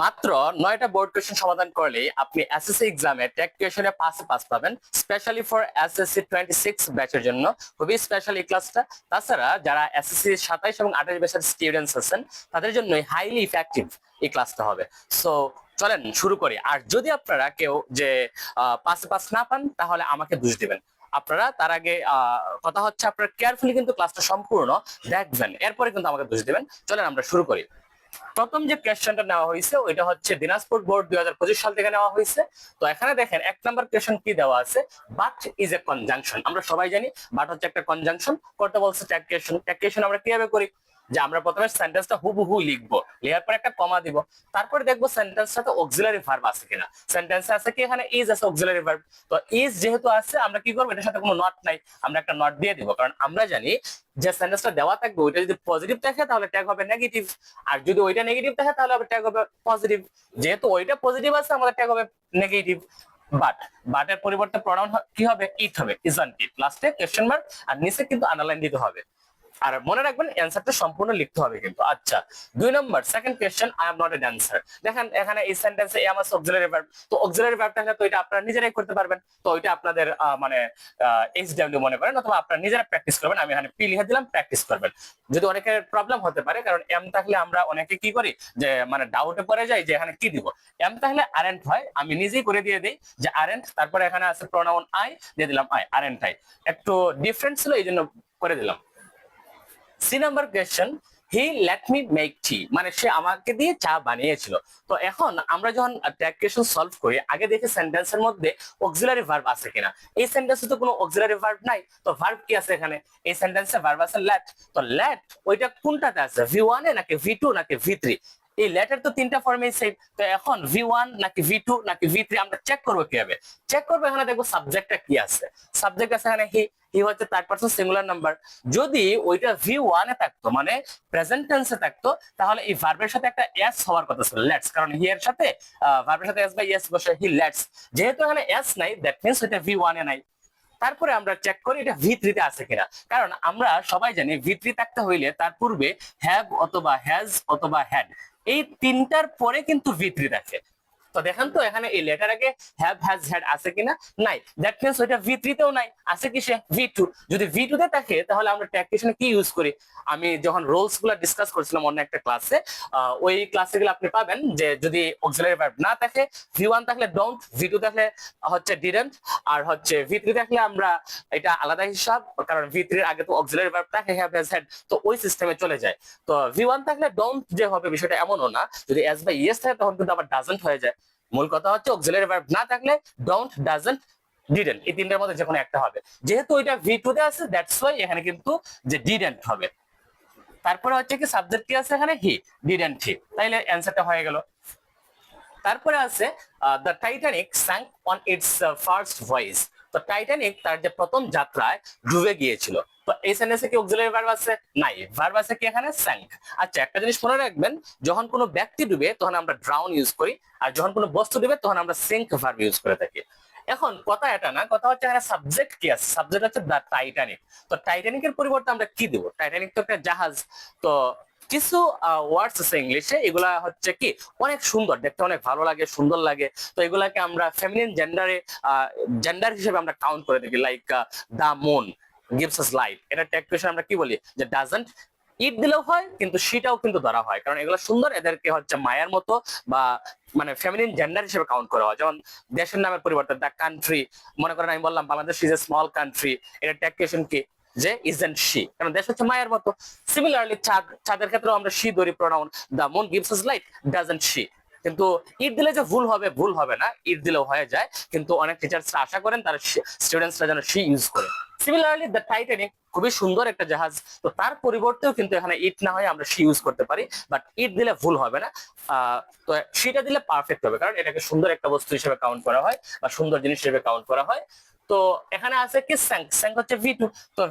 মাত্র 9টা board question সমাধান করলে আপনি এসএসসি এক্সামে টেক কোয়েশ্চনে পাসে পাস পাবেন, স্পেশালি ফর এসএসসি 26 ব্যাচের জন্য খুবই স্পেশাল এই ক্লাসটা। তাছাড়া যারা এসএসসি 27 এবং 28 ব্যাচের স্টুডেন্টস আছেন তাদের জন্য হাইলি ইফেক্টিভ এই ক্লাসটা হবে। সো চলেন শুরু করি। আর যদি আপনারা কেউ যে পাসে পাস না পান তাহলে আমাকে দোষ দিবেন। আপনারা তার আগে কথা হচ্ছে আপনারা কেয়ারফুলি কিন্তু ক্লাসটা সম্পূর্ণ দেখবেন, এরপরে কিন্তু আমাকে দোষ দিবেন। চলেন আমরা শুরু করি। প্রথম যে কোয়েশ্চেনটা নেওয়া হয়েছে ওইটা হচ্ছে দিনাজপুর বোর্ড 2025 সাল থেকে নেওয়া হয়েছে। তো এখানে দেখেন 1 নাম্বার কোয়েশ্চেন কি দেওয়া আছে, বাট ইজ এ কনজাংশন। আমরা সবাই জানি বাট হচ্ছে একটা কনজাংশন, করতে বলছে ট্যাগ কোয়েশ্চন। ট্যাগ কোয়েশ্চন আমরা কিভাবে করি, যে আমরা প্রথমে সেন্টেন্সটা হুবহু লিখবো, লেখার পর একটা কমা দিব, তারপরে দেখবো সেন্টেন্সটাতে অক্সিলারি ভার্ব আছে কিনা। সেন্টেন্সে আছে কি, এখানে ইজ আছে অক্সিলারি ভার্ব। তো ইজ যেহেতু আছে আমরা কি করবো, এটার সাথে কোনো নট নাই, আমরা একটা নট দিয়ে দিব, কারণ আমরা জানি যে সেন্টেন্সটা দেওয়া থাকবে ওইটা যদি পজিটিভ থাকে তাহলে ট্যাগ হবে নেগেটিভ, আর যদি ওইটা নেগেটিভ থাকে তাহলে ট্যাগ হবে পজিটিভ। যেহেতু ওইটা পজিটিভ আছে আমাদের ট্যাগ হবে নেগেটিভ। বাটের পরিবর্তে প্রনাউন কি হবে, ইট হবে, ইজন্ট ইট, লাস্টে কোয়েশ্চেন মার্ক আর নিচে কিন্তু আন্ডারলাইন দিতে হবে। আর মনে রাখবেন অ্যানসারটা সম্পূর্ণ লিখতে হবে কিন্তু। আচ্ছা, 2 নম্বর second question, I am not a dancer. দেখেন এখানে এই সেন্টেন্সে এ আমার অক্সিলারি ভার্ব, তো অক্সিলারি ভার্বটা তো এটা আপনারা নিজেরাই করতে পারবেন। তো ওইটা আপনাদের মানে এইচডব্লিউ মনে করেন, অথবা আপনারা নিজেরা প্র্যাকটিস করবেন। আমি এখানে পি লিখে দিলাম, প্র্যাকটিস করবেন। যদি অনেকের প্রবলেম হতে পারে, কারণ এম থাকলে আমরা অনেকে কি করি যে মানে ডাউটে পড়ে যাই যে এখানে কি দিব। এম থাকলে আরেন্ট হয়, আমি নিজেই করে দিয়ে দিই যে আরেন্ট, তারপরে এখানে আছে প্রোনাউন আই, দিয়ে দিলাম আই, আরেন্ট আই। একটু ডিফারেন্ট ছিল এই জন্য করে দিলাম। C number question, he let me make tea, মানে সে আমাকে দিয়ে চা বানিয়েছিল। তো এখন আমরা যখন ট্যাগ কোয়েশ্চন সলভ করি, আগে দেখি সেন্টেন্সের মধ্যে অক্সিলারি ভার্ব আছে কিনা। এই সেন্টেন্সে তো কোনো অক্সিলারি ভার্ব নাই, তো ভার্ব কি আছে এখানে, এই সেন্টেন্সে ভার্ব আছে লেট। তো লেট ওইটা কোনটাতে আছে, V1 এ নাকি V2 নাকি V3? এই লেটার তো 3টা ফর্মে সেম। তো এখন V1 নাকি V2 নাকি V3 আমরা চেক করবো কিভাবে? চেক করবো, এখানে দেখবো সাবজেক্টটা কি আছে। সাবজেক্ট আছে এখানে হি, হি হচ্ছে থার্ড পারসন সিঙ্গুলার নাম্বার। যদি ওইটা V1 এ থাকতো, মানে প্রেজেন্ট টেন্সে থাকতো, তাহলে এই ভার্বের সাথে একটা এস হওয়ার কথা ছিল, লেটস, কারণ হি এর সাথে ভার্বের সাথে এস বাই এস বসে, হি লেটস। যেহেতু এখানে এস নাই, দ্যাট মিন্স এটা V1 এ নাই। তারপরে আমরা চেক করি এটা V3 তে আছে কিনা, কারণ আমরা সবাই জানি V3 থাকতে হইলে তার পূর্বে হ্যাভ অথবা হ্যাজ অথবা হ্যাড, এই 3টার পরে কিন্তু V3 থাকে। তো দেখেন তো এখানে এই লেটার আগে হ্যাভ হ্যাজ হ্যাড আছে কিনা, নাই। দ্যাট মিন্স ওইটা V3 তেও নাই, আছে কি সে V2। যদি V2 তে থাকে তাহলে আমরা ট্যাগ কোয়েশ্চনে কি ইউজ করি। আমি যখন রোলস গুলা ডিসকাস করছিলাম অন্য একটা ক্লাসে, ওই ক্লাসে গেলে আপনি পাবেন যে যদি অক্সিলারি ভার্ব না থাকে, V1 থাকলে ডোন্ট, V2 থাকলে হচ্ছে ডিডন্ট, আর হচ্ছে V3 থাকলে আমরা এটা আলাদা হিসাব, কারণ V3 এর আগে তো অক্সিলারি ভার্ব থাকে হ্যাভ হ্যাজ হ্যাড, তো ওই সিস্টেমে চলে যায়। তো V1 থাকলে ডোন্ট যে হবে বিষয়টা এমনও না, যদি এস বাই ইয়েস থাকে তখন কিন্তু আবার ডাজন্ট হয়ে যায়। মূল কথা হচ্ছে অক্সিলারি ভার্ব না থাকলে ডোন্ট, ডাজন্ট, ডিডন্ট, এই 3টার মধ্যে যে কোনো একটা হবে। যেহেতু ওইটা V2 তে আছে, দ্যাটস ওয়াই এখানে কিন্তু যে ডিডন্ট হবে। তারপরে হচ্ছে কি সাবজেক্ট কি আছে এখানে, হি, ডিডন্ট হি, তাইলে অ্যানসারটা হয়ে গেল। তারপরে আছে the Titanic sank on its first voice. তো টাইটানিক তার যে প্রথম যাত্রায় ডুবে গিয়েছিল। তো এই সেন্টেন্সে কি অক্সিলারি ভার্ব আছে, নাই। ভার্ব আছে কি এখানে, স্যাঙ্ক। আচ্ছা, একটা জিনিস মনে রাখবেন, যখন কোনো ব্যক্তি ডুবে তখন আমরা ড্রাউন ইউজ করি, আর যখন কোনো বস্তু ডুবে তখন আমরা সিঙ্ক ভার্ব ইউজ করে থাকি। এখন কথা এটা না, কথা হচ্ছে এখানে সাবজেক্ট কি আছে, সাবজেক্ট হচ্ছে দ্য টাইটানিক। তো টাইটানিকের পরিবর্তে আমরা কি দিব, টাইটানিক তো একটা জাহাজ। তো কিছু ওয়ার্ডস আছে ইংলিশে, এগুলা হচ্ছে কি অনেক সুন্দর দেখতে, অনেক ভালো লাগে, সুন্দর লাগে। তো এগুলাকে আমরা ফেমিনিন জেন্ডার হিসেবে আমরা কাউন্ট করে থাকি, like the moon gives us light. এটা ট্যাগ কোয়েশ্চন আমরা কি বলি, যে ডাজন্ট ইট দিলেও হয়, কিন্তু সেটাও কিন্তু ধরা হয়, কারণ এগুলো সুন্দর, এদেরকে হচ্ছে মায়ের মতো বা মানে ফেমিনিন জেন্ডার হিসেবে কাউন্ট করা হয়। যেমন দেশের নামের পরিবর্তে দা কান্ট্রি, মনে করেন আমি বললাম Bangladesh is a small country, এটা ট্যাগ কোয়েশ্চন কি, যে ইজন্ট শি, কারণ দেশ হচ্ছে মায়ের মতো। সিমিলারলি চাঁদের ক্ষেত্রেও আমরা শি ধরি pronoun, the moon gives us light, doesn't she. কিন্তু ইট দিলে যে ভুল হবে, ভুল হবে না, ইট দিলেও হয়ে যায়, কিন্তু অনেক টিচার্সরা আশা করেন তারা স্টুডেন্টসরা যেন শি ইউজ করে। সিমিলারলি দ্য টাইটানিক খুবই সুন্দর একটা জাহাজ, তো তার পরিবর্তেও কিন্তু এখানে ইট না হয় আমরা শি ইউজ করতে পারি, বাট ইট দিলে ভুল হবে না। তো সেটা দিলে পারফেক্ট হবে, কারণ এটাকে সুন্দর একটা বস্তু হিসেবে কাউন্ট করা হয় বা সুন্দর জিনিস হিসেবে কাউন্ট করা হয়। তো এখানে আছে কি স্যাঙ্ক, স্যাঙ্ক হচ্ছে V2। তো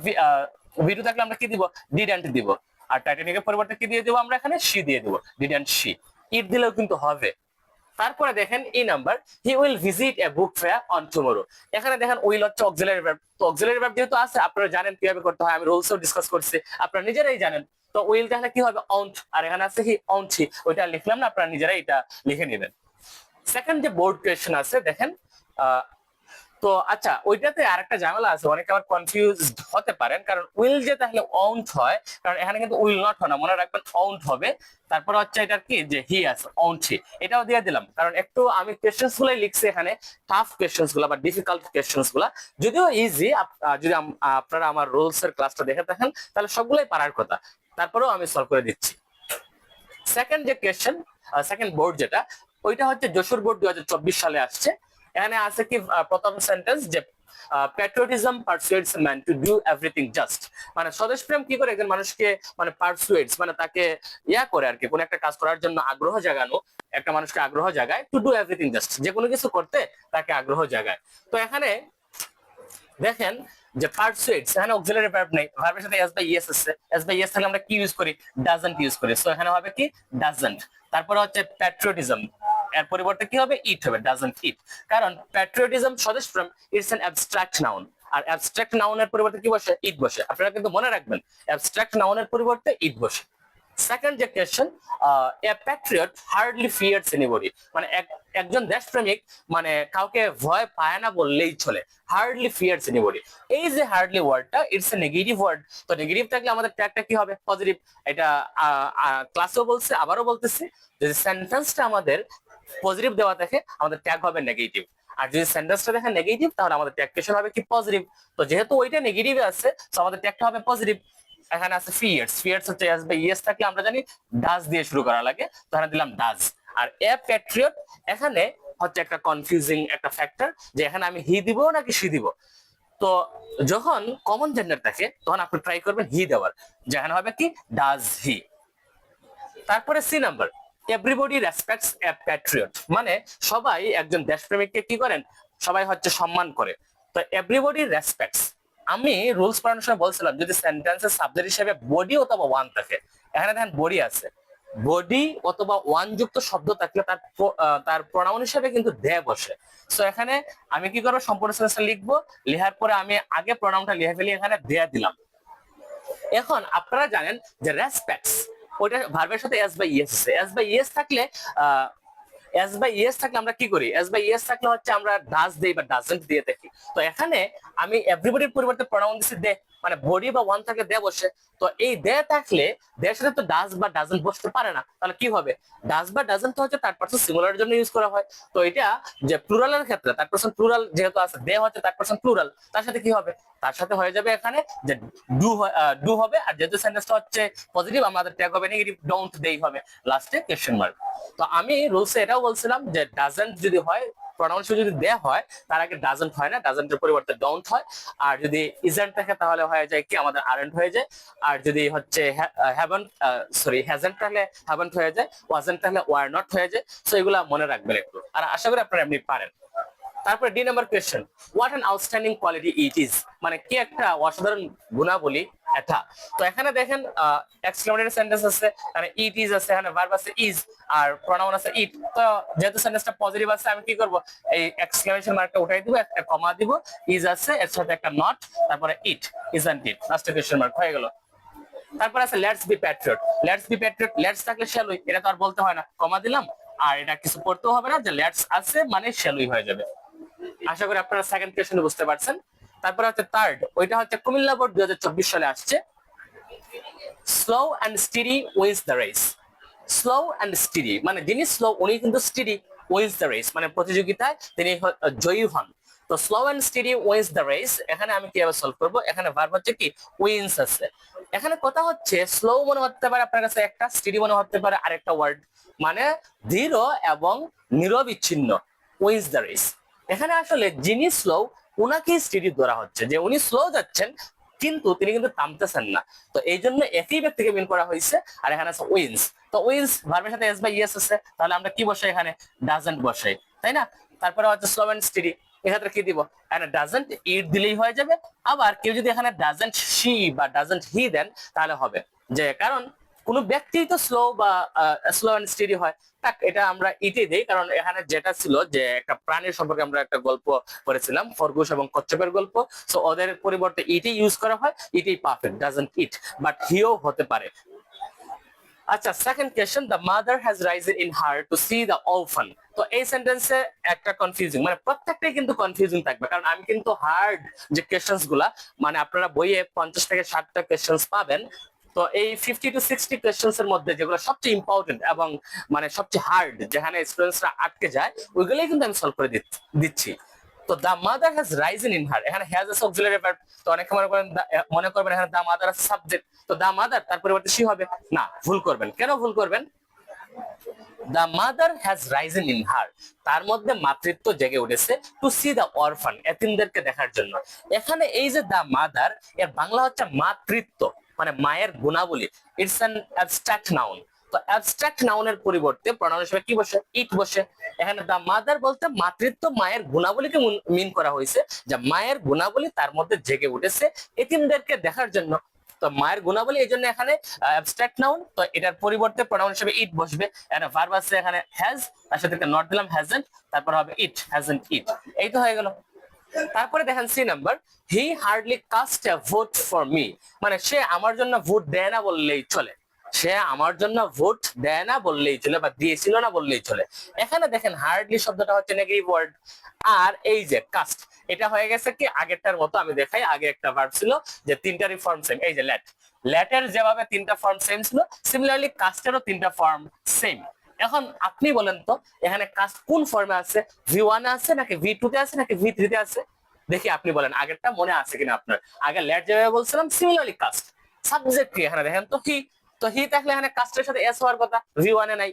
V2 থাকলে আমরা কি দিব, ডিডন্ট দিব। আর টাইটানিকের পরিবর্তে কি দিয়ে দিব, আমরা এখানে শি দিয়ে দিব, ডিডন্ট শি। ইট দিলেও কিন্তু হবে। তারপরে দেখেন এই number, he will visit A book fair on tomorrow. এখানে দেখেন উইল হচ্ছে অক্সিলারি ভার্ব। তো অক্সিলারি ভার্ব যেহেতু আছে, আপনারা জানেন কিভাবে করতে হয়, আমি রুলসও ডিসকাস করছি, আপনারা নিজেরাই জানেন। তো উইল তাহলে কি হবে ওন্ট, আর এখানে আছে হি ওন্ট হি, ওইটা লিখলাম না, আপনারা নিজেরাই এটা লিখে নেবেন। সেকেন্ড যে বোর্ড কোয়েশ্চেন আছে দেখেন, তো আচ্ছা ওইটাতে আরেকটা ঝামেলা আছে, অনেকে আবার কনফিউজড হতে পারেন, কারণ উইল যে তাহলে ওন্ট হয়, কারণ এখানে কিন্তু উইল নট হয় না, মনে রাখবেন ওন্ট হবে। তারপর হচ্ছে এটার কি যে হি আছে ওন্ট হি, এটাও দিয়ে দিলাম, কারণ একটু আমি কোয়েশ্চেন্স গুলাই লিখছি এখানে, টাফ কোয়েশ্চেন্স গুলা বা ডিফিকাল্ট কোয়েশ্চেন্স গুলা, যদিও ইজি, যদি আপনারা আমার রুলস এর ক্লাসটা দেখে থাকেন তাহলে সবগুলাই পারার কথা, তারপরেও আমি সলভ করে দিচ্ছি। সেকেন্ড যে কোয়েশ্চেন, সেকেন্ড বোর্ড যেটা, ওইটা হচ্ছে যশোর বোর্ড 2024 সালে আসছে। এখানে আছে কি প্রথম সেন্টেন্স যে patriotism persuades man to do everything just, মানে স্বদেশ প্রেম কি করে একজন মানুষকে মানে পারসুয়েটস মানে তাকে ইয়া করে আর কি, কোন একটা কাজ করার জন্য আগ্রহ জাগানো, একটা মানুষকে আগ্রহ জাগায়, টু ডু এভরিথিং জাস্ট, যে কোনো কিছু করতে তাকে আগ্রহ জাগায়। তো এখানে দেখেন যে পারসুয়েটস, এখানে অক্সিলারি ভার্ব নেই, ভার্বের সাথে এস বাই ইএস আছে, এস বাই ইএস থাকলে আমরা কি ইউজ করি, ডাজন্ট ইউজ করি, সো এখানে হবে কি ডাজন্ট। তারপরে হচ্ছে প্যাট্রিয়টিজম, এর পরিবর্তে কি হবে ইট হবে, ডাজন্ট ইট, কারণ প্যাট্রিয়টিজম স্বদেশ প্রেম ইটস এন অ্যাবস্ট্রাক্ট নাউন, আর অ্যাবস্ট্রাক্ট নাউনের পরিবর্তে কি বসে ইট বসে, আপনারা কিন্তু মনে রাখবেন অ্যাবস্ট্রাক্ট নাউনের পরিবর্তে ইট বসে। সেকেন্ড যে question, a patriot hardly fears anybody, মানে একজন দেশপ্রেমিক মানে কাউকে ভয় পায় না বললেই চলে, হার্ডলি ফিয়ারস এনিবডি। এই যে হার্ডলি ওয়ার্ডটা ইটস এ নেগেটিভ ওয়ার্ড, তো নেগেটিভ থাকলে আমাদের ট্যাগটা কি হবে পজিটিভ, এটা ক্লাসেও বলছে আবারও বলতেছি, যদি সেন্টেন্সটা আমাদের পজিটিভ দেওয়া থাকে আমাদের ট্যাগ হবে নেগেটিভ, আর যদি সেন্টেন্সটা দেখে নেগেটিভ তাহলে আমাদের ট্যাগ কোয়েশ্চন হবে কি পজিটিভ, তো যেহেতু ওইটা নেগেটিভ আছে তো আমাদের ট্যাগটা হবে পজিটিভ। এখানে আছে ফিয়ার্স, ফিয়ার্স হচ্ছে এস বাই ইএস থাকলে আমরা জানি ডাজ দিয়ে শুরু করা লাগে, তো এখানে দিলাম ডাজ। আর এ প্যাট্রিয়ট এখানে হচ্ছে একটা কনফিউজিং একটা ফ্যাক্টর, যে এখানে আমি হি দিব নাকি সি দিব, তো যখন কমন জেন্ডার থাকে তখন আপনি ট্রাই করবেন হি দেওয়ার, যেখানে হবে কি ডাজ হি। তারপরে C number, everybody respects a patriot, মানে সবাই একজন দেশপ্রেমিককে কি করেন, সবাই হচ্ছে সম্মান করে, তো এভরিবডি রেসপেক্টস, আমি রুলস পড়ানোর সময় বলছিলাম যদি সেন্টেন্সের সাবজেক্ট হিসেবে বডি অথবা ওয়ান থাকে, এখানে দেখেন বডি আছে, বডি অথবা ওয়ান যুক্ত শব্দ থাকলে তার প্রোনাউন হিসেবে কিন্তু দে বসে, সো এখানে আমি কি করবো সম্পূর্ণ সেন্টেন্সটা লিখবো, লেখার পরে আমি আগে প্রোনাউনটা লিখে ফেলি, এখানে দেয়া দিলাম। এখন আপনারা জানেন যে রেসপেক্টস ওইটা ভার্বের সাথে এস বাই ইএস আছে, এস বাই ইএস থাকলে এস বাই ইএস থাকলে আমরা কি করি, এস বাই ইএস থাকলে হচ্ছে আমরা ডাজ দেই বা ডাজন্ট দিয়ে থাকি, তো এখানে আমি এভরিবডির পরিবর্তে প্রোনাউন দিছি দে, মানে বডি বা ওয়ান থাকলে দে বসে, তো এই দে থাকলে দের সাথে তো ডাজ বা ডাজন্ট বসতে পারে না, তাহলে কি হবে, ডাজ বা ডাজন্ট হচ্ছে থার্ড পারসন সিঙ্গুলারের জন্য ইউজ করা হয়, তো এটা যে প্লুরালের ক্ষেত্রে থার্ড পারসন প্লুরাল যেহেতু আছে, দে হচ্ছে থার্ড পারসন প্লুরাল, তার সাথে কি হবে, তার সাথে হয়ে যাবে এখানে যে ডু হবে, আর যেহেতু সেন্টেন্সটা হচ্ছে পজিটিভ আমাদের ট্যাগ হবে নেগেটিভ, ডোন্ট দেই হবে লাস্টে কোয়েশ্চেন মার্ক। তো আমি রুলসে এটাও বলছিলাম যে ডাজন্ট যদি হয় প্রোনাউন যদি দেয়া হয় তার আগে ডাজন্ট হয় না, ডাজন্টের পরিবর্তে ডোন্ট হয়, আর যদি ইজন্ট থাকে তাহলে হয়ে যায় কি আমাদের আরেন্ট হয়ে যায়, আর যদি হচ্ছে হ্যাভেন্ট সরি হ্যাজেন্ট তাহলে হ্যাভেন্ট হয়ে যায়, ওয়াজেন্ট তাহলে ওয়ার নট হয়ে যায়, সো এগুলা মনে রাখবেন একটু, আর আশা করি আপনারা এমনি পারেন। তারপরে D number question, what an outstanding quality it is, মানে কি একটা অসাধারণ গুণাবলী এটা, তো এখানে দেখেন এক্সক্লেমেটরি সেন্টেন্স আছে, এখানে ইট ইজ আছে, এখানে ভার্ব আছে ইজ, আর প্রোনাউন আছে ইট, তো যেহেতু সেন্টেন্সটা পজিটিভ আছে আমি কি করব এই এক্সক্লেমেশন মার্কটা উঠাই দিব, একটা কমা দিব, ইজ আছে এর সাথে একটা নট, তারপরে ইট ইজন্ট ইট, লাস্টে কোয়েশ্চেন মার্ক হয়ে গেল। তারপর আছে let's be Patriot, let's be Patriot, let's থাকলে শ্যালই, এটা তো আর বলতে হয় না, কমা দিলাম, আর এটা কিছু পড়তেও হবে না, যে লেটস আছে মানে শ্যালই হয়ে যাবে। আশা করি আপনারা সেকেন্ড কোয়েশ্চনে বুঝতে পারছেন। তারপর হচ্ছে থার্ড, ওইটা হচ্ছে কুমিল্লা বোর্ড 2024 সালে আসছে, slow and steady wins the race, slow and steady মানে যিনি স্লো উনি কিন্তু স্টিডি, উইন্স দ্য রেস মানে প্রতিযোগিতায় তিনি জয়ী হন, তো slow and steady wins the race, এখানে আমি কিভাবে সলভ করব, এখানে ভার্ব হচ্ছে কি উইন্স আছে, এখানে কথা হচ্ছে স্লো মনে হতে পারে আপনার কাছে একটা, স্টিডি মনে হতে পারে আরেকটা ওয়ার্ড, মানে ধীর এবং নিরবিচ্ছিন্ন, উইন্স দ্য রেস, এখানে আসলে যিনি স্লো উনাকেই স্টিডি ধরা হচ্ছে, যে উনি স্লো যাচ্ছেন কিন্তু তিনি কিন্তু থামতেছেন না, তো এই জন্য একই ব্যক্তিকে মিন করা হয়েছে, আর এখানে আছে উইন্স, তো উইন্স ভার্বের সাথে এস বাই ইএস আছে, তাহলে আমরা কি বসাই এখানে ডাজন্ট বসাই, তাই না। তারপরে হচ্ছে স্লো এন্ড স্টিডি, এক্ষেত্রে কি দিব, এখানে ডাজন্ট ইট দিলেই হয়ে যাবে, আবার কেউ যদি এখানে ডাজন্ট শি বা ডাজন্ট হি দেন তাহলে হবে, যে কারণ কোন ব্যক্তি তো স্লো বা স্লো এন্ড স্টিডি হয়, তাক এটা আমরা ইটি দেই, কারণ এখানে যেটা ছিল যে একটা প্রাণীর সম্পর্কে আমরা একটা গল্প করেছিলাম, খরগোশ এবং কচ্ছপের গল্প, সো ওদের পরিবর্তে ইটি ইউজ করা হয়, it perfect, doesn't it, but হিও হতে পারে, আচ্ছা, second question, the mother has risen in her to see the orphan. তো এই সেন্টেন্সে একটা কনফিউজিং, মানে প্রত্যেকটাই কিন্তু কনফিউজিং থাকবে, কারণ আমি কিন্তু হার্ড যে কোয়েশ্চেন্স গুলা, মানে আপনারা বইয়ে 50 থেকে 60টা কোয়েশ্চেন্স পাবেন। তো এই 50 to 60 কোয়েশ্চেন্স এর মধ্যে যেগুলো সবচেয়ে ইম্পর্টেন্ট এবং মানে সবচেয়ে হার্ড, যেখানে স্টুডেন্টসরা আটকে যায়, ওইগুলোই কিন্তু আমি সলভ করে দিচ্ছি। তো the mother has risen in her, এখানে হ্যাজ আছে অক্সিলারি ভার্ব। তো অনেকে মনে করবেন এখানে দা মাদার আছে সাবজেক্ট, তো দা মাদার তার পরিবর্তে সি হবে। না, ভুল করবেন। কেন ভুল করবেন? The mother has risen in her, তার মধ্যে মাতৃত্ব জেগে উঠেছে, টু সি দা অরফান, এতিমদেরকে দেখার জন্য। এখানে এই যে দা মাদার, এর বাংলা হচ্ছে মাতৃত্ব, মানে মায়ের গুণাবলী। It's an abstract noun. তো অ্যাবস্ট্রাক্ট নাউনের পরিবর্তে প্রনাউন হিসেবে কি বসে? ইট বসে। এখানে দা মাদার বলতে মাতৃত্ব, মায়ের গুণাবলীকে মিন করা হয়েছে, যে মায়ের গুণাবলী তার মধ্যে জেগে উঠেছে এতিমদেরকে দেখার জন্য। তো মায়ের গুণাবলী, এই জন্য এখানে অ্যাবস্ট্রাক্ট নাউন, তো এটার পরিবর্তে প্রনাউন হিসেবে ইট বসবে। এখানে ভার্ব আছে, এখানে হ্যাজ, তার সাথে একটা নট দিলাম হ্যাজেন্ট, তারপর হবে ইট, হ্যাজেন্ট ইট। এই তো হয়ে গেল। তারপরে দেখেন C number, he hardly cast a vote for me, মানে সে আমার জন্য ভোট দেয় না বললেই চলে। সে আমার জন্য ভোট দেয় না বললেই চলে, বা দিয়েছিল না বললেই চলে। এখানে দেখেন হার্ডলি শব্দটা হচ্ছে নেগেটিভ ওয়ার্ড, আর এই যে কাস্ট, এটা হয়ে গেছে কি আগেরটার মতো। আমি দেখাই, আগে একটা ভার্ব ছিল যে তিনটারই ফর্ম সেম, এই যে লেট। লেটের যেভাবে তিনটা ফর্ম সেম ছিল, সিমিলারলি কাস্টেরও তিনটা ফর্ম সেম। এখন আপনি বলেন তো, এখানে কাস্ট কোন ফর্মে আছে? V1 আছে, নাকি V2 তে আছে, নাকি V3 তে আছে? দেখি আপনি বলেন, আগেরটা মনে আছে কিনা আপনার। আগে লেট যেভাবে বলছিলাম, সিমিলারলি কাস্ট। সাবজেক্ট কি এখানে দেখেন তো? হি। তো হি থাকলে এখানে কাস্টের সাথে এস হওয়ার কথা, V1 এ নাই।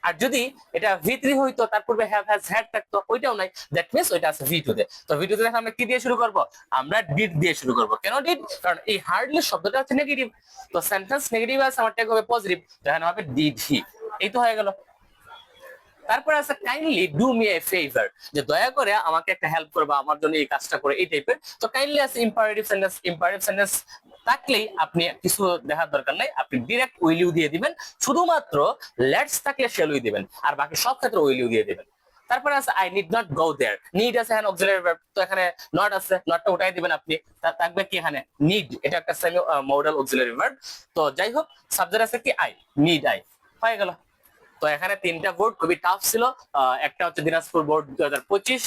আর যদি এটা V3 হইতো, তার পূর্বে হ্যাভ হ্যাজ হ্যাড থাকতো, ওইটাও নাই। দ্যাট মিন্স ওইটা আছে V2 তে। তো V2 তে দেখে আমরা কি দিয়ে শুরু করব? আমরা ডিড দিয়ে শুরু করব। কেন ডিড? কারণ এই হার্ডলি শব্দটা হচ্ছে নেগেটিভ। তো সেন্টেন্স নেগেটিভ আছে, আমার ট্যাগ হবে পজিটিভ, এখানে হবে ডিড হি। এই তো হয়ে গেল। তারপরে আছে kindly do me a favour, যে দয়া করে আমাকে একটা হেল্প করবা, আমার জন্য এই কাজটা করে, এই টাইপের। তো কাইন্ডলি আছে ইম্পারেটিভ সেন্টেন্স। ইম্পারেটিভ সেন্টেন্স থাকলেই আপনি কিছু দেখার দরকার নাই, আপনি ডিরেক্ট উইল ইউ দিয়ে দিবেন। শুধুমাত্র লেটস থাকলে শ্যাল ইউ দিবেন, আর বাকি সব ক্ষেত্রে উইল ইউ দিয়ে দিবেন। তারপরে আছে I need not go there, need আছে এখানে অক্সিলারি ভার্ব, তো এখানে নট আছে, নটটা উঠাই দিবেন আপনি। থাকবে কি এখানে নিড, এটা একটা সেমি মডাল অক্সিলারি ভার্ব। তো যাই হোক, সাবজেক্ট আছে কি আই, নিড আই, হয়ে গেল। তো এখানে তিনটা বোর্ড খুবই টাফ ছিল। একটা হচ্ছে দিনাজপুর বোর্ড 2025,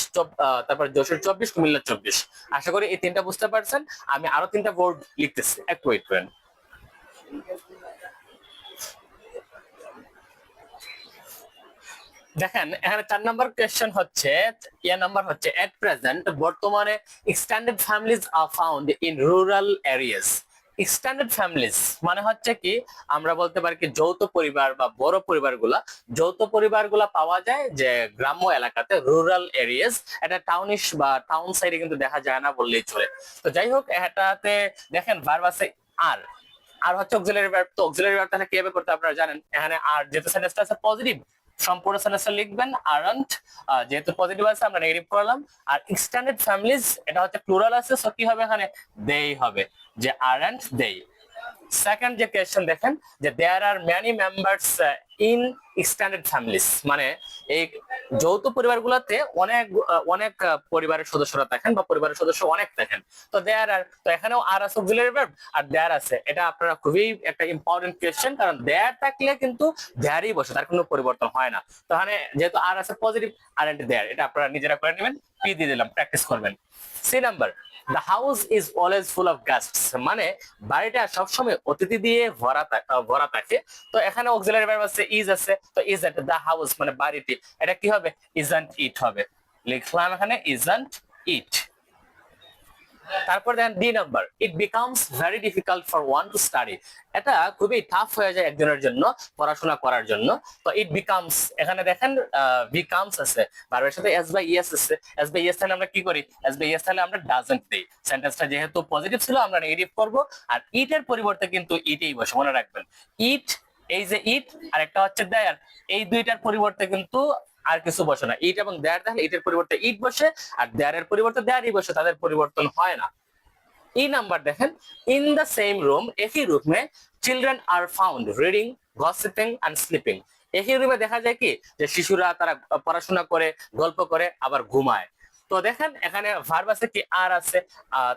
তারপর যশোর 24, কুমিল্লা 24। আশা করি এই তিনটা বুঝতে পারছেন। আমি আরো তিনটা বোর্ড লিখতেছি, একটু ওয়েট করেন। দেখেন এখানে 4 নাম্বার কোয়েশ্চেন হচ্ছে, নাম্বার হচ্ছে এট প্রেজেন্ট, বর্তমানে extended families are found in rural areas. Extended families মানে হচ্ছে কি, আমরা বলতে পারি কি যৌথ পরিবার বা বড় পরিবারগুলা, যৌথ পরিবারগুলা পাওয়া যায় যে গ্রাম্য এলাকাতে, রুরাল এরিয়াস। এটা টাউনিশ বা টাউন সাইডে কিন্তু দেখা যায় না বললেই চলে। তো যাই হোক, এটাতে দেখেন ভার্ব আছে আর, আর হচ্ছে অক্সিলারি ভার্ব। তো অক্সিলারি ভার্ব তাহলে কিভাবে করতে আপনারা জানেন। এখানে আর যেহেতু সেন্টেন্সটা আছে পজিটিভ, সম্পূর্ণ সেন্টেন্সটা লিখবেন আরন্ট, যেহেতু পজিটিভ আছে আমরা নেগেটিভ করলাম। আর এক্সটেন্ডেড ফ্যামিলিজ এটা হচ্ছে প্লুরাল আছে, সো কি হবে এখানে দেই হবে, যে আরন্ট দেই। সেকেন্ড যে কোয়েশ্চেন দেখেন, যে there are many members in extended families, মানে এই যৌথ পরিবারগুলোতে অনেক অনেক পরিবারের সদস্যরা থাকেন, বা পরিবারের সদস্য অনেক থাকেন। তো দেয়ার আর, তো এখানেও আর আছে অক্সিলারি ভার্ব, আর দেয়ার আছে। এটা আপনারা খুবই একটা ইম্পর্টেন্ট কোয়েশ্চেন, কারণ দেয়ার থাকলে কিন্তু দেয়ারই বসে, তার কোনো পরিবর্তন হয় না। তো এখানে যেহেতু আর আছে পজিটিভ, আরন্ট দেয়ার, এটা আপনারা নিজেরা করে নেবেন। পি দিয়ে দিলাম, প্র্যাকটিস করবেন। C number, the house is always full of guests, মানে বাড়িটা সবসময় অতিথি দিয়ে ভরা থাকে। তো এখানে অক্সিলারি ভার্ব আছে, ইজ আছে, তো ইজন্ট দ্য হাউস মানে বাড়িটি, এটা কি হবে? ইজন্ট ইট হবে। লিখলাম এখানে ইজন্ট ইট। তারপর দেখেন D number, it becomes very difficult for one to study, এটা খুবই টাফ হয়ে যায় একজনের জন্য পড়াশোনা করার জন্য। তো ইট বিকামস, এখানে দেখেন বিকামস আছে, ভার্বের সাথে এস বাই ইএস আছে। এস বাই ইএস তাহলে আমরা কি করি? এস বাই ইএস তাহলে আমরা ডাজন্ট দেই। সেন্টেন্সটা যেহেতু পজিটিভ ছিল আমরা নেগেটিভ করব, আর ইট এর পরিবর্তে কিন্তু ইটেই বসে, মনে রাখবেন। ইট, এই যে ইট, আর একটা হচ্ছে দেয়ার, এই দুইটার পরিবর্তে কিন্তু আর কিছু বসে না। ইট এবং দেয়ার দেখলে ইটের পরিবর্তে ইট বসে, আর দেয়ারের পরিবর্তে দেয়ারই বসে, তাদের পরিবর্তন হয় না। এই নাম্বার দেখেন, ইন দ্য সেম রুম, একই রুমে, children are found reading, gossiping and sleeping. একই রুমে দেখা যায় কি, যে শিশুরা তারা পড়াশোনা করে, গল্প করে, আবার ঘুমায়। তো দেখেন এখানে ভার্ব আছে কি আর আছে,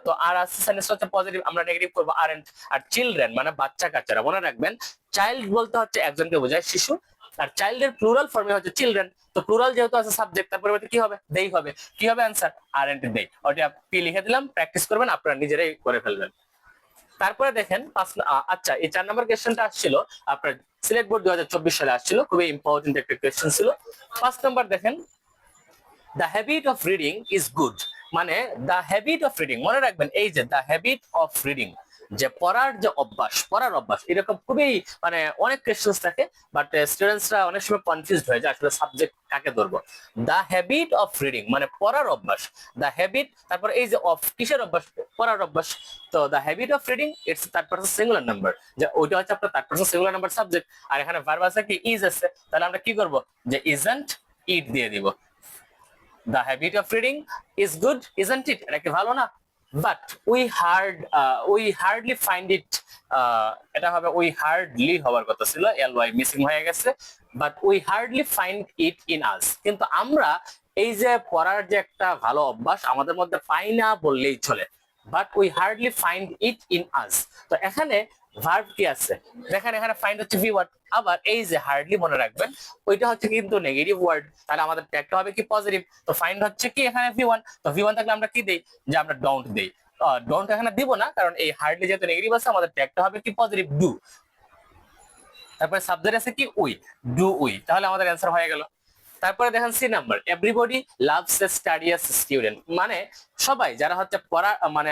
তো আর আছে সেন্টেন্স হচ্ছে পজিটিভ, আমরা নেগেটিভ করবো আরএন্ট। আর চিলড্রেন মানে বাচ্চা কাচ্চারা, মনে রাখবেন চাইল্ড বলতে হচ্ছে একজনকে বোঝায় শিশু, আর চাইল্ডের প্লুরাল ফর্মে হচ্ছে চিলড্রেন। তো প্লুরাল যেহেতু আছে সাবজেক্ট, তার পরিবর্তে কি হবে দেই হবে, কি হবে অ্যান্সার আরএন্ট দেই। ওটা পি লিখে দিলাম, প্র্যাকটিস করবেন, আপনারা নিজেরাই করে ফেলবেন। তারপরে দেখেন আচ্ছা এই 4 নম্বর কোয়েশ্চেনটা আসছিল আপনার সিলেট বোর্ড 2024 সালে আসছিল, খুবই ইম্পর্টেন্ট একটা কোয়েশ্চেন ছিল। 5 নম্বর দেখেন the habit of reading is good, মানে দ্য হ্যাবিট অফ রিডিং, মনে রাখবেন এই যে দ্য হ্যাবিট অফ রিডিং, যে পড়ার যে অভ্যাস, পড়ার অভ্যাস, এরকম খুবই মানে অনেক কোয়েশ্চেন্স থাকে, বাট স্টুডেন্টসরা অনেক সময় কনফিউজড হয়ে যায় আসলে সাবজেক্ট কাকে ধরবো। দ্য হ্যাবিট অফ রিডিং মানে পড়ার অভ্যাস, দ্য হ্যাবিট, তারপর এই যে অফ কিসের অভ্যাস, পড়ার অভ্যাস। তো the habit of reading it's third person singular number, যে ওইটা হচ্ছে আপনার third person singular number subject, আর এখানে ভার্ব আছে কি ইজ আছে, তাহলে আমরা কি করব যে ইজন্ট ইট দিয়ে দিব। The habit of reading is good, isn't it? এটা কি ভালো না? But we hardly find it, এটা হবে we hardly হওয়ার কথা ছিল, ly মিসিং হয়ে গেছে, but we hardly find it in us, কিন্তু আমরা এই যে পড়ার যে একটা ভালো অভ্যাস আমাদের মধ্যে পাই না বললেই চলে, but we hardly find it in us। তো এখানে ভার্ব কি আছে দেখেন, এখানে ফাইন্ড হচ্ছে ভি ওয়ার্ড, আবার এই যে হার্ডলি মনে রাখবেন ওইটা হচ্ছে কিন্তু নেগেটিভ ওয়ার্ড, তাহলে আমাদের ট্যাগটা হবে কি পজিটিভ। তো ফাইন্ড হচ্ছে কি এখানে ভি ওয়ান, তো ভি ওয়ান থাকলে আমরা কি দেই যে আমরা ডোন্ট দেই, ডোন্ট এখানে দিব না, কারণ এই হার্ডলি যেহেতু নেগেটিভ আছে আমাদের ট্যাগটা হবে কি পজিটিভ ডু। তারপরে সাবজেক্ট আছে কি উই, ডু উই, তাহলে আমাদের অ্যান্সার হয়ে গেল। তারপরে দেখেন সি নাম্বার এভরিবডি লাভস এ স্টাডিয়াস স্টুডেন্ট, মানে সবাই যারা হচ্ছে পড়া মানে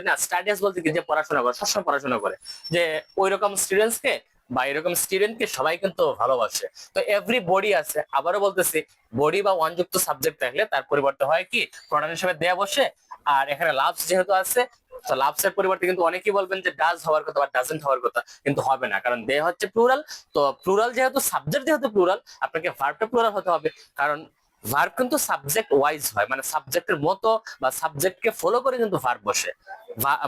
না স্টাডিয়াস বলতে কি যে পড়াশোনা করে, সবসময় পড়াশোনা করে, যে ওই রকম স্টুডেন্টস কে বা এরকম স্টুডেন্টকে সবাই কিন্তু ভালোবাসে। তো এভরি বডি আছে, আবারও বলতেছি বডি বা ওয়ান যুক্ত সাবজেক্ট থাকলে তার পরিবর্তে হয় কি প্রোনাউন হিসেবে দেয়া বসে, আর এখানে লাভস যেহেতু আছে তো লাভস এর পরিবর্তে কিন্তু অনেকেই বলবেন যে ডাজ হওয়ার কথা বা ডাজন্ট হওয়ার কথা, কিন্তু হবে না, কারণ দে হচ্ছে প্লুরাল। তো প্লুরাল যেহেতু সাবজেক্ট যেহেতু প্লুরাল, আপনাকে ভার্বটা প্লুরাল হতে হবে, কারণ ভার্ব কিন্তু সাবজেক্ট ওয়াইজ হয়, মানে সাবজেক্টের মতো বা সাবজেক্টকে ফলো করে কিন্তু ভার্ব বসে,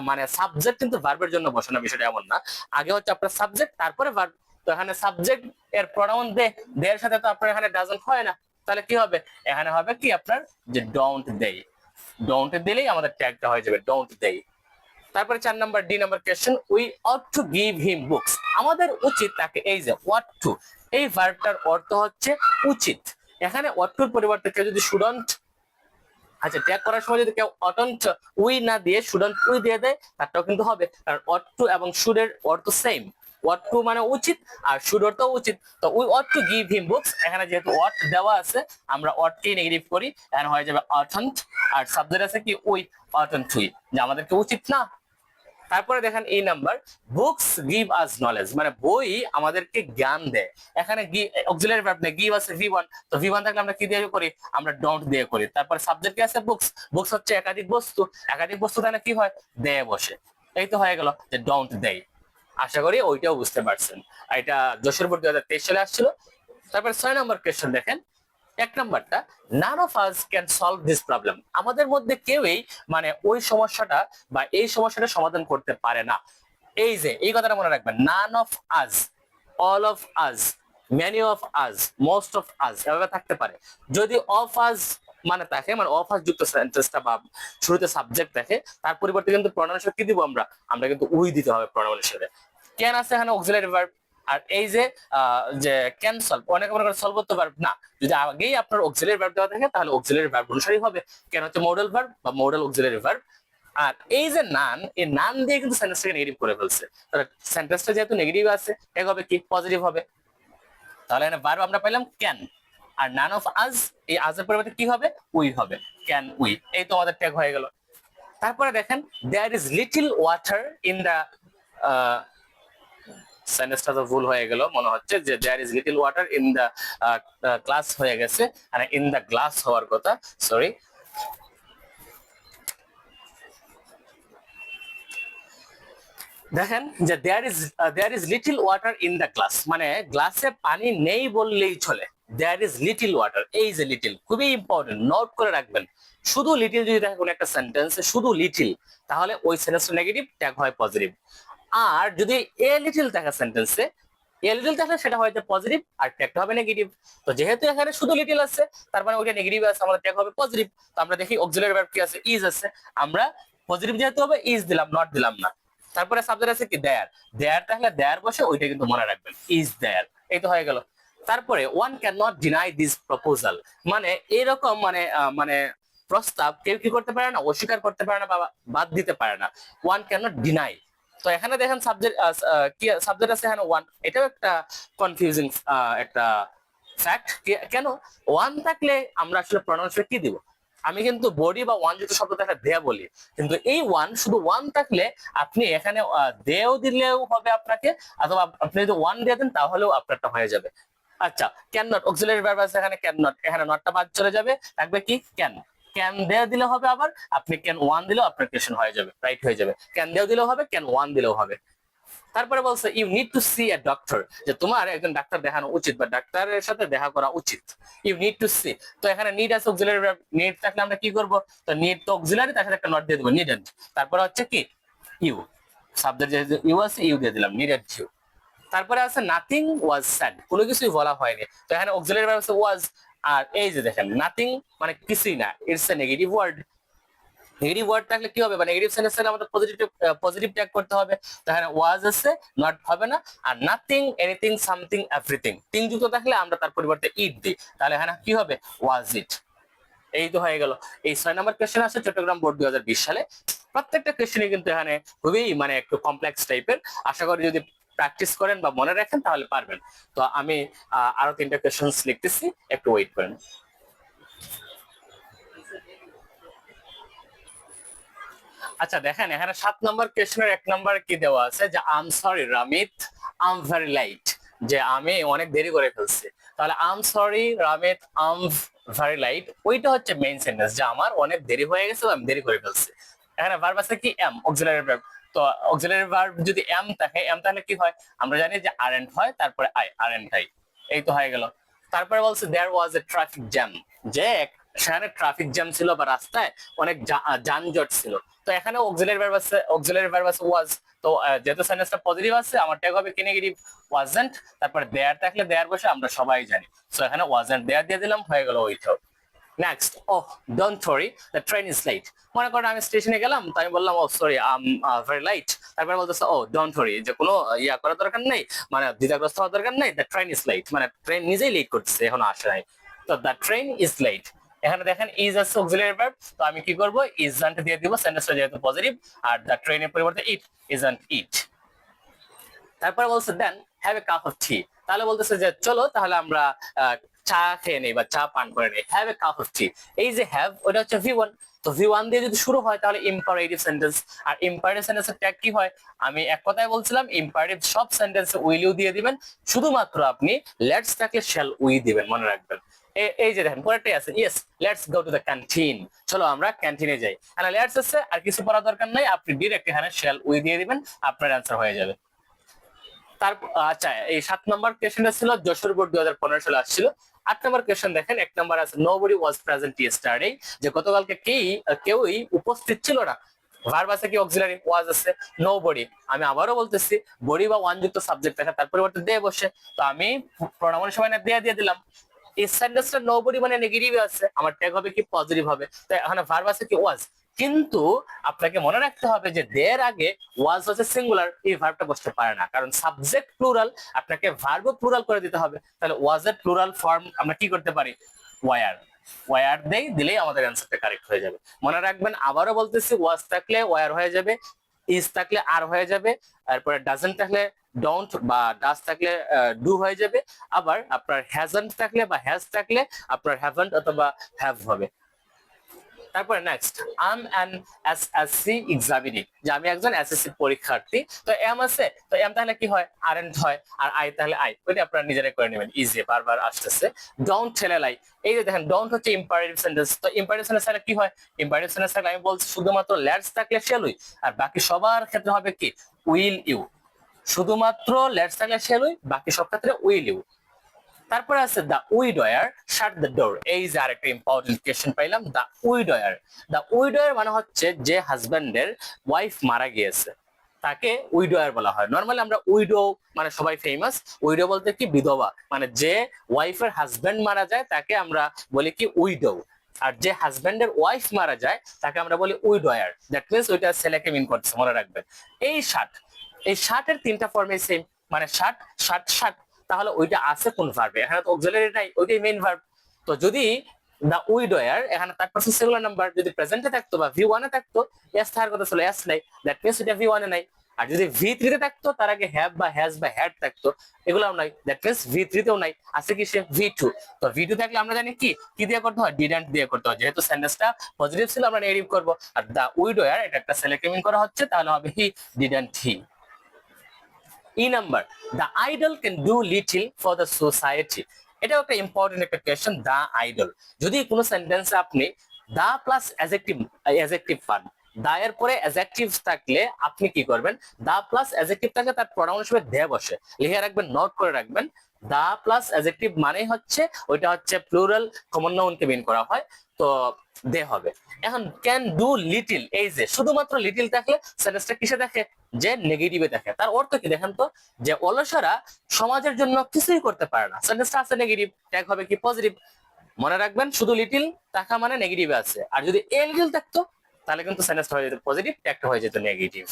মানে সাবজেক্ট কিন্তু ভার্বের জন্য বসে না, বিষয়টা এমন না। আগে হচ্ছে আপনার সাবজেক্ট তারপরে ভার্ব, তো এখানে সাবজেক্ট এর প্রোনাউন দে, এর সাথে তো আপনার এখানে ডাজন্ট হয় না, তাহলে কি হবে এখানে হবে কি আপনার যে ডোন্ট দেই, ডোন্ট দিলেই আমাদের ট্যাগটা হয়ে যাবে ডোন্ট দেই। তারপরে 4 number D number question we ought to give him books, আমাদের উচিত তাকে, এই যে ওয়াট টু এই ভার্বটার অর্থ হচ্ছে উচিত, এখানে অট টুর পরিবর্তে কেউ যদি শুডন্ট, আচ্ছা ট্যাগ করার সময় যদি কেউ অটন্ট উই না দিয়ে শুডন্ট উই দিয়ে দেয় তারটাও কিন্তু হবে, কারণ অট টু এবং শুডের অর্থ সেম, ওয়াট টু মানে উচিত আর শুড অর্থ উচিত। তো we ought to give him books, এখানে যেহেতু ওয়াট দেওয়া আছে আমরা ওয়াট কে নেগেটিভ করি, এখানে হয়ে যাবে অটন্ট, আর সাবজেক্ট আছে কি উই, অটন্ট উই, যে আমাদেরকে উচিত না। তারপরে দেখেন এই number books give us knowledge, মানে বই আমাদেরকে জ্ঞান দেয়, এখানে অক্সিলারি ভার্ব নেই, গিভ আছে ভি ওয়ান, তো ভি ওয়ান থাকলে আমরা কি দিয়ে করি আমরা ডোন্ট দিয়ে করি। তারপর সাবজেক্ট কি আছে বুকস, বুকস হচ্ছে একাধিক বস্তু, একাধিক বস্তু তাহলে কি হয় দেয় বসে, এই তো হয়ে গেল যে ডোন্ট দেয়। আশা করি ওইটাও বুঝতে পারছেন, এটা যশোর বোর্ড 2023 সালে আসছিল। তারপর 6 নম্বর কোয়েশ্চেন দেখেন, এক নাম্বারটা none of us can solve this problem, আমাদের মধ্যে কেউই মানে ওই সমস্যাটা বা এই সমস্যাটা সমাধান করতে পারে না। এই যে এই কথাটা মনে রাখবেন, none of us, all of us, many of us, most of us, এভাবে থাকতে পারে। যদি অফ আস মানে থাকে, মানে অফ আস যুক্ত সেন্টেন্সটা বা শুরুতে সাবজেক্ট থাকে, তার পরিবর্তে কিন্তু প্রোনাউন হিসেবে কি দিব আমরা, আমরা কিন্তু উই দিতে হবে প্রোনাউন হিসেবে। ক্যান আছে এখানে অক্সিলারি ভার্ব, আর এই যে যে ক্যান সলভ, অনেকে মনে করে সলভ করতে পারবে না, যদি আগেই আপনার অক্সিলারি ভার্ব দেওয়া থাকে তাহলে অক্সিলারি ভার্ব অনুসারী হবে, কেন হচ্ছে মডেল ভার্ব বা মডেল অক্সিলারি ভার্ব। আর এই যে নান, এই নান দিয়ে কিন্তু সেন্টেন্সটাকে নেগেটিভ করে ফেলছে, তাহলে সেন্টেন্সটা যেহেতু নেগেটিভ আছে এক হবে কি পজিটিভ হবে, তাহলে এখানে ভার্ব আমরা পাইলাম ক্যান, আর নান অফ আজ এই আজের পরিবর্তে কি হবে উই হবে, ক্যান উই, এই তো আমাদের ট্যাগ হয়ে গেল। তারপরে দেখেন there is little water in the, সেন্টেন্সটা তো ভুল হয়ে গেল, মনে হচ্ছে যে there is little water in the class হয়ে গেছে, মানে ইন দা গ্লাস হওয়ার কথা, সরি। দেখেন যে there is little water in the glass, মানে গ্লাসে পানি নেই বললেই চলে, দেয়ার ইজ লিটল ওয়াটার, এই যে লিটল খুবই ইম্পর্টেন্ট, নোট করে রাখবেন, শুধু লিটল যদি থাকে কোনো একটা সেন্টেন্সে শুধু লিটল, তাহলে ওই সেন্টেন্সটা নেগেটিভ ট্যাগ হয় পজিটিভ। আর যদি এ লিটল থাকে সেন্টেন্সে লিটল থাকলে সেটা হয়তো পজিটিভ আর ট্যাগটা হবে নেগেটিভ। তো যেহেতু এখানে শুধু লিটল আছে তার মানে ওইটা নেগেটিভ আছে, আমাদের ট্যাগ হবে পজিটিভ। তো আমরা দেখি অক্সিলারি ভার্ব কি আছে, ইজ আছে, আমরা পজিটিভ যেহেতু হবে ইজ দিলাম, নট দিলাম না। তারপরে সাবজেক্ট আছে কি দেয়ার, দেয়ার থাকলে দেয়ার বসে ওইটা কিন্তু মনে রাখবেন, ইজ দেয়ার, এই তো হয়ে গেল। তারপরে one can not deny this proposal, মানে এরকম মানে প্রস্তাব কেউ কি করতে পারে না, অস্বীকার করতে পারে না বা বাদ দিতে পারে না। One can not deny. তো এখানে দেখেন সাবজেক্ট কি সাবজেক্ট আছে এখানে ওয়ান, এটাও একটা কনফিউজিং একটা ফ্যাক্ট। কেন ওয়ান থাকলে আমরা আসলে প্রনাউন্সে কি দিব, আমি কিন্তু বডি বা ওয়ান যুক্ত শব্দ থাকলে দেয়া বলি, কিন্তু এই ওয়ান শুধু ওয়ান থাকলে আপনি এখানে দেও দিলেও হবে আপনাকে, অথবা আপনি যদি ওয়ান দিয়ে দেন তাহলেও আপনারটা হয়ে যাবে। আচ্ছা, ক্যান নট অক্সিলারি ভার্ব আছে এখানে, ক্যান নট, এখানে নটটা বাদ চলে যাবে, থাকবে কি ক্যান। ক্যান দেও দিলে হবে, আবার আপনি ক্যান ওয়ান দিলেও আপনার কোয়েশ্চেন হয়ে যাবে, রাইট হয়ে যাবে। ক্যান দেও দিলেও হবে, ক্যান ওয়ান দিলেও হবে। তারপরে বলছে you need to see a doctor, যে তোমার একজন ডাক্তার দেখানো উচিত বা ডাক্তারের সাথে দেখা করা উচিত। ইউ নিড টু সি, তো এখানে নিড আছে অক্সিলারি ভার্ব, নিড থাকলে আমরা কি করব, তো নিড তো অক্সিলারি, তার সাথে একটা নট দিয়ে দেবো, নিডেন্ট। তারপরে হচ্ছে কি ইউ, সাবজেক্ট যেহেতু ইউ আছে ইউ দিয়ে দিলাম, নিডেন্ট ইউ। তারপরে আছে নাথিং ওয়াজ স্যাড, কোনো কিছুই বলা হয়নি, তো এখানে অক্সিলারি ভার্ব আছে ওয়াজ। আর এই যে দেখেন নাথিং মানে কিছুই না, it's a negative word. Negative word থাকলে কি হবে, বা নেগেটিভ সেন্টেন্স থাকলে আমাদের পজিটিভ ট্যাগ করতে হবে। তাহলে ওয়াজ আছে, নট হবে না। আর নাথিং, এনিথিং, সামথিং, এভরিথিং, তিন যুক্ত থাকলে আমরা তার পরিবর্তে ইট দিই, তাহলে এখানে কি হবে, ওয়াজ ইট। এই তো হয়ে গেল। এই 6 নম্বর কোশ্চেন আছে চট্টগ্রাম বোর্ড 2020 সালে। প্রত্যেকটা কোশ্চেনই কিন্তু এখানে খুবই মানে একটু কমপ্লেক্স টাইপের, আশা করি যদি প্র্যাকটিস করেন বা মনে রাখেন তাহলে পারবেন। তো আমি আরো 3টা কোশ্চেন লিখতেছি, একটু ওয়েট করেন। আচ্ছা দেখেন এখানে 7 নম্বর কোশ্চেনের 1 নম্বর কি দেওয়া আছে, যে I am sorry Ramit, I am very light, যে আমি অনেক দেরি করে ফেলছি। তাহলে I am sorry Ramit, I am very light, ওইটা হচ্ছে মেইন সেন্টেন্স, যে আমার অনেক দেরি হয়ে গেছে, আমি দেরি করে ফেলছি। এখানে ভার্ব আছে কি এম, অক্সিলারি ভার্ব। তো অক্সিলারি ভার্ব যদি এম থাকে, এম তাহলে কি হয়, আমরা জানি যে আরএন্ট হয়, তারপরে আই, আরএন্ট আই, এই তো হয়ে গেল। তারপরে বলছে দেয়ার ওয়াজ এ ট্রাফিক জ্যাম, যে সেখানে ট্রাফিক জ্যাম ছিল বা রাস্তায় অনেক যানজট ছিল। তো এখানে অক্সিলারি ভার্ব আছে, অক্সিলারি ভার্ব আছে ওয়াজ। তো যেহেতু সেন্টেন্সটা পজিটিভ আছে, আমার ট্যাগ হবে কি নেগেটিভ, ওয়াজন্ট। তারপরে দেয়ার থাকলে দেয়ার বসে আমরা সবাই জানি, সো এখানে ওয়াজন্ট দেয়ার দিয়ে দিলাম, হয়ে গেল ওইটাও। Next, oh don't worry the train is late, মনে করেন আমি স্টেশনে গেলাম, তো আমি বললাম oh sorry I am very late, তারপরে বলতেছে ও ডোন্ট ওয়ারি, যে কোনো ইয়া করার দরকার নেই, মানে দ্বিধাগ্রস্ত হওয়ার দরকার নেই, দ্য ট্রেন ইজ লেট, মানে ট্রেন নিজেই লেট করতেছে, এখনো আসে নাই। তো দ্য ট্রেন ইজ লেট, এখানে দেখেন ইজ আছে অক্সিলারি ভার্ব, তো আমি কি করব, ইজন্ট দিয়ে দিব, সেন্টেন্সটা যেহেতু পজিটিভ, আর দ্য ট্রেনের পরিবর্তে ইট, ইজন্ট ইট। তারপরে বলছে then have a cup of tea, তাহলে বলতেছে যে চলো তাহলে আমরা চা খেয়ে নেই বা চা পান করে নেই, হ্যাভ এ কাপ অফ টি। এই যে হ্যাভ, ওটা হচ্ছে ভি ওয়ান, তো ভি ওয়ান দিয়ে যদি শুরু হয় তাহলে ইম্পারেটিভ সেন্টেন্স। আর ইম্পারেটিভ সেন্টেন্সের ট্যাগ কি হয়, আমি এক কথায় বলছিলাম ইম্পারেটিভ সব সেন্টেন্সে উইল ইউ দিয়ে দিবেন, শুধুমাত্র আপনি লেটস থাকলে শ্যাল উই দিবেন, মনে রাখবেন। এই যে দেখেন পরেরটাই আছে, yes let's go to the canteen, চলো আমরা ক্যান্টিনে যাই। আর লেটস আছে, আর কিছু পড়ার দরকার নাই, আপনি ডিরেক্ট এখানে শ্যাল উই দিয়ে দিবেন, আপনার অ্যান্সার হয়ে যাবে। তারপর আচ্ছা, এই 7 নম্বর কোশ্চেনটা ছিল যশোর বোর্ড 2015 সালে আসছিল। 8 নম্বর কোশ্চেন দেখেন, 1 নম্বর আছে নোবডি ওয়াজ প্রেজেন্ট ইয়েস্টারডে, যে গতকালকে কেউই উপস্থিত ছিল না। ভার্ব আছে কি অক্সিলারি, ওয়াজ আছে, নোবডি। আমি আবারও বলতেছি বডি বা ওয়ান যুক্ত সাবজেক্ট থাকে, তার পরিবর্তে দে বসে, তো আমি প্রণামনের সময় না দিয়ে দিলাম। এই সেন্টেন্সটা নোবডি মানে নেগেটিভ আছে, আমার ট্যাগ হবে কি পজিটিভ হবে, তো এখানে ভার্ব আছে কি ওয়াজ। কিন্তু আপনাকে মনে রাখতে হবে যে দের আগে ওয়াজ হচ্ছে সিঙ্গুলার, এই ভার্বটা বসতে পারে না, কারণ সাবজেক্ট প্লুরাল, আপনাকে ভার্বও প্লুরাল করে দিতে হবে। তাহলে ওয়াজ এর প্লুরাল ফর্ম আমরা কি করতে পারি, ওয়ার, ওয়ার দেই, দিলেই আমাদের অ্যান্সারটা কারেক্ট হয়ে যাবে। মনে রাখবেন, আবারও বলতেছি, ওয়াজ থাকলে ওয়ার হয়ে যাবে, ইজ থাকলে আর হয়ে যাবে, তারপরে ডাজন্ট থাকলে ডোন্ট বা ডাজ থাকলে ডু হয়ে যাবে, আবার আপনার হ্যাজন্ট থাকলে বা হ্যাজ থাকলে আপনার হ্যাভন্ট অথবা হ্যাভ হবে। তারপরে next, I am an SSC examinee, যে আমি একজন এসএসসি পরীক্ষার্থী। তো এম আছে, তো এম তাহলে কি হয়, আরএন্ট হয়, আর আই তাহলে আই, ওইটা আপনারা নিজেরাই করে নেবেন, ইজি, বারবার আসতেছে। ডোন্ট টেল এ লাই, এই যে দেখেন ডোন্ট হচ্ছে ইম্পারেটিভ সেন্টেন্স, তো ইম্পারেটিভ সেন্টেন্স তাহলে কি হয়, ইম্পারেটিভ সেন্টেন্স থাকলে আমি বলছি শুধুমাত্র লেটস থাকলে শ্যাল উই, আর বাকি সবার ক্ষেত্রে হবে কি উইল ইউ, শুধুমাত্র লেটস থাকলে শ্যাল উই, বাকি সব ক্ষেত্রে উইল ইউ। তারপরে আছে দা উইডয়ার শাট দ্য ডোর, এই যে আরেকটা ইম্পর্টেন্ট কোয়েশ্চেন পাইলাম, দা উইডয়ার। দা উইডয়ার মানে হচ্ছে যে হাজবেন্ডের ওয়াইফ মারা গিয়েছে, তাকে উইডোয়ার বলা হয়। নর্মালি আমরা উইডো মানে সবাই ফেমাস, উইডো বলতে কি বিধবা, মানে যে ওয়াইফের হাজবেন্ড মারা যায় তাকে আমরা বলি কি উইডো, আর যে হাজবেন্ডের ওয়াইফ মারা যায় তাকে আমরা বলি উইডোয়ার। দ্যাট মিনস ওইটা ছেলেকে মিন করছে, মনে রাখবেন। এই শার্ট, এই শার্টের তিনটা ফর্মে সেম, মানে শার্ট শার্ট শার্ট, তাহলে ওইটা আছে কোন ভার্বে? এখানে তো অক্সিলারি নাই, ওইটাই মেইন ভার্ব। তো যদি দা উইডোয়ার এখানে তার পার্সন সিঙ্গুলার নাম্বার যদি প্রেজেন্টে থাকতো বা ভি ওয়ানে থাকতো, এস থাকার কথা ছিল, এস নাই, দ্যাট মিনস এটা ভি ওয়ানে নাই। আর যদি ভি থ্রিতে থাকতো তার আগে হ্যাভ বা হ্যাজ বা হ্যাড থাকতো, এগুলোও নাই, দ্যাট মিনস ভি থ্রিতেও নাই, আছে কি সে ভি টু। তো ভি টু থাকলে আমরা জানি কি কি দিয়ে করতে হয়, ডিডন্ট দিয়ে করতে হয়, যেহেতু সেন্টেন্সটা পজিটিভ ছিল আমরা নেগেটিভ করব। আর দা উইডোয়ার এটা একটা ছেলেকে মিন করা হচ্ছে, তাহলে হবে he didn't he. E number, the idol can do little for the society. এটাও একটা ইম্পর্টেন্ট একটা কোয়েশ্চেন। দ্য আইডল, যদি কোনো সেন্টেন্সে আপনি দা প্লাস অ্যাজেক্টিভ পান, দা এর পরে অ্যাজেক্টিভ থাকলে আপনি কি করবেন, দা প্লাস অ্যাজেক্টিভ থাকলে তার প্রোনাউন হিসেবে দে বসে, লিখে রাখবেন, নোট করে রাখবেন। দা প্লাস অ্যাজেক্টিভ মানেই হচ্ছে ওইটা হচ্ছে প্লুরাল কমন নাউনকে মিন করা হয়, তো দে হবে। এখন ক্যান ডু লিটিল, এই যে শুধুমাত্র লিটিল থাকলে সেন্টেন্সটা কিসে দেখে, যে নেগেটিভে দেখে। তার অর্থ কি দেখেন তো, যে অলসরা সমাজের জন্য কিছুই করতে পারে না, সেন্টেন্সটা আছে নেগেটিভ, ট্যাগ হবে কি পজিটিভ। মনে রাখবেন শুধু লিটিল থাকা মানে নেগেটিভে আছে, আর যদি এ লিটিল থাকতো তাহলে কিন্তু সেন্টেন্সটা হয়ে যেত পজিটিভ, ট্যাগটা হয়ে যেত নেগেটিভ।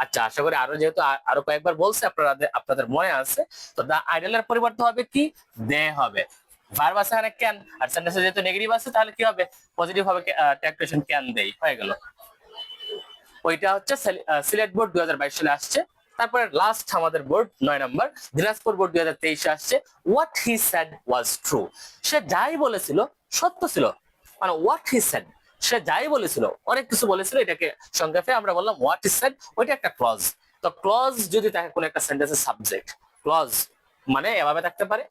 আচ্ছা, আশা করি আরো যেহেতু আরো কয়েকবার বলছে আপনাদের মনে আছে। তো দা আইডলের পরিবর্তে হবে কি, দে হবে। ভার্ব আছে এখানে ক্যান, আর সেন্টেন্সে যেহেতু নেগেটিভ আছে তাহলে কি হবে, পজিটিভ হবে, ট্যাগটেশন ক্যান দেই, হয়ে গেল। ওইটা হচ্ছে সিলেট বোর্ড 2022 সালে আসছে। তারপরে লাস্ট আমাদের বোর্ড 9 নম্বর দিনাজপুর বোর্ড 2023 আসছে। What he said was true, সে যাই বলেছিল সত্য ছিল, মানে হোয়াট হি সেড, সে যাই বলেছিল অনেক কিছু বলেছিল, এটাকে সংক্ষেপে আমরা বললাম হোয়াট হি সেড। ওইটা একটা ক্লজ। তো ক্লজ যদি থাকে কোন একটা সেন্টেন্সের সাবজেক্ট, ক্লজ মানে এভাবে থাকতে পারে।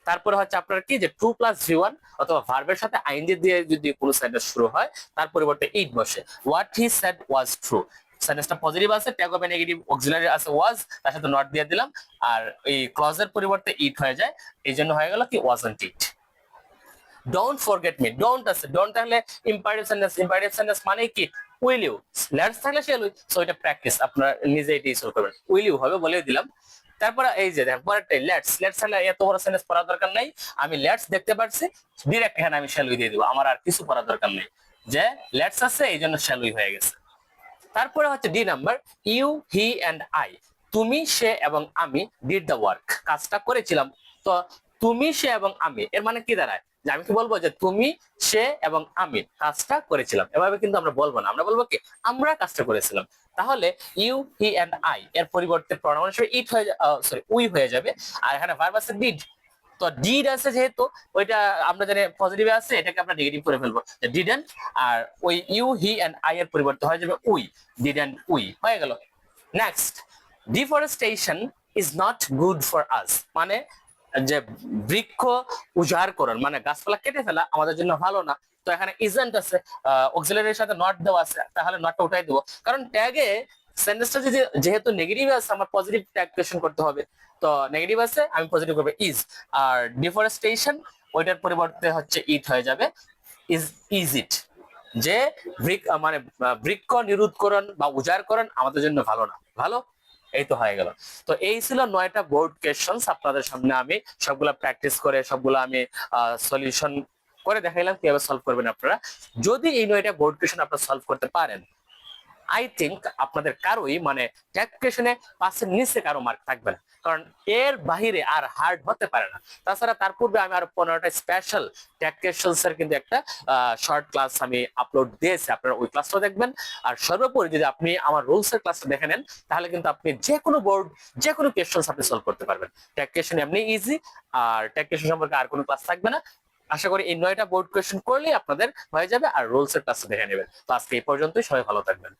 তারপরে হচ্ছে আপনার কি, যে ট্রু প্লাস ভি ওয়ান অথবা ভার্বের সাথে আইএনজি দিয়ে যদি কোনো সেন্টেন্স শুরু হয় তার পরিবর্তে ইট বসে। What he said was true, সেন্টেন্সটা পজিটিভ আছে, ট্যাগ হবে নেগেটিভ, অক্সিলারি আছে ওয়াজ, তার সাথে নট দিয়ে দিলাম, আর এই ক্লজের পরিবর্তে ইট হয়ে যায়, এই জন্য হয়ে গেল কি wasn't it. Don't forget me, don't আছে, ডোন্ট থাকলে ইম্পারেটিভ সেন্টেন্স, ইম্পারেটিভ সেন্টেন্স মানে কি উইল ইউ, লেটস থাকলে শেল উই, সো এটা প্র্যাকটিস আপনারা নিজে এটি সলভ করবেন, উইল ইউ হবে বলে দিলাম। তারপরে এই যে দেখেন পরেরটাই লেটস, লেটস হলে এত বড় সেন্টেন্স পড়ার দরকার নাই, আমি লেটস দেখতে পারছি ডিরেক্ট এখানে আমি শ্যাল উই দিয়ে দিব, আমার আর কিছু পড়ার দরকার নেই, যে লেটস আছে এই জন্য শ্যাল উই হয়ে গেছে। তারপরে হচ্ছে D number, you he and I, তুমি সে এবং আমি ডিড দ্য ওয়ার্ক, কাজটা করেছিলাম। তো তুমি সে এবং আমি এর মানে কি দাঁড়ায়, যে আমি কি বলবো যে তুমি সে এবং আমি কাজটা করেছিলাম, এভাবে কিন্তু আমরা বলবো না, আমরা বলবো কি আমরা কাজটা করেছিলাম। তাহলে ইউ হি এন্ড আই এর পরিবর্তে প্রোনাউন হিসেবে ইট হয়ে সরি উই হয়ে যাবে, আর এখানে ভার্ব আছে ডিড। তো ডিড আছে যেহেতু ওইটা আমরা জানি পজিটিভে আছে, এটাকে আমরা নেগেটিভ করে ফেলবো, যে ডিডন্ট, আর ওই ইউ হি এন্ড আই এর পরিবর্তে হয়ে যাবে উই, ডিডন্ট উই, হয়ে গেল। Next, deforestation is not good for us, মানে যে বৃক্ষ উজাড়করণ মানে গাছপালা কেটে ফেলা আমাদের জন্য ভালো না। তো এখানে ইজেন্ট আছে, অক্সিলারির সাথে নট দেওয়া আছে, তাহলে নটটা উঠাই দেবো, কারণ ট্যাগে সেন্টেন্সটা যদি যেহেতু নেগেটিভ আছে আমার পজিটিভ ট্যাগ কোয়েশ্চন করতে হবে, তো নেগেটিভ আছে আমি পজিটিভ করবো ইজ, আর ডিফরেস্টেশন ওইটার পরিবর্তে হচ্ছে ইট হয়ে যাবে, ইজ ইট, যে মানে বৃক্ষ নিরুদ্ধকরণ বা উজাড়করণ আমাদের জন্য ভালো না, ভালো। এই তো হয়ে গেল। তো এই ছিল 9টা বোর্ড কোয়েশ্চেন্স আপনাদের সামনে, আমি সবগুলা প্র্যাকটিস করে সবগুলো আমি সলিউশন করে দেখাইলাম কিভাবে সলভ করবেন আপনারা। যদি এই 9টা বোর্ড কোয়েশ্চেন আপনারা সলভ করতে পারেন, আই থিঙ্ক আপনাদের কারোই মানে ট্যাগ কোয়েশনে 5-এর নিচে কারো মার্ক থাকবে না, কারণ এর বাহিরে আর হার্ড হতে পারে না। তাছাড়া তার পূর্বে আমি আরো 15টা স্পেশাল ট্যাগ কোয়েশনস এর কিন্তু একটা শর্ট ক্লাস আমি আপলোড দিয়েছি, আপনারা ওই ক্লাসটা দেখবেন। আর সর্বোপরি যদি আপনি আমার রুলস এর ক্লাসটা দেখে নেন তাহলে কিন্তু আপনি যে কোনো বোর্ড যে কোনো কোয়েশনস আপনি সলভ করতে পারবেন। ট্যাগ কোয়েশন এমনি ইজি, আর ট্যাগ কোয়েশন সম্পর্কে আর কোনো ক্লাস থাকবে না। আশা করি এই 9টা বোর্ড কোয়েশন করলেই আপনাদের হয়ে যাবে, আর রুলস এর ক্লাসটা দেখে নেবেন। তো আজকে এই পর্যন্তই, সবাই ভালো থাকবেন।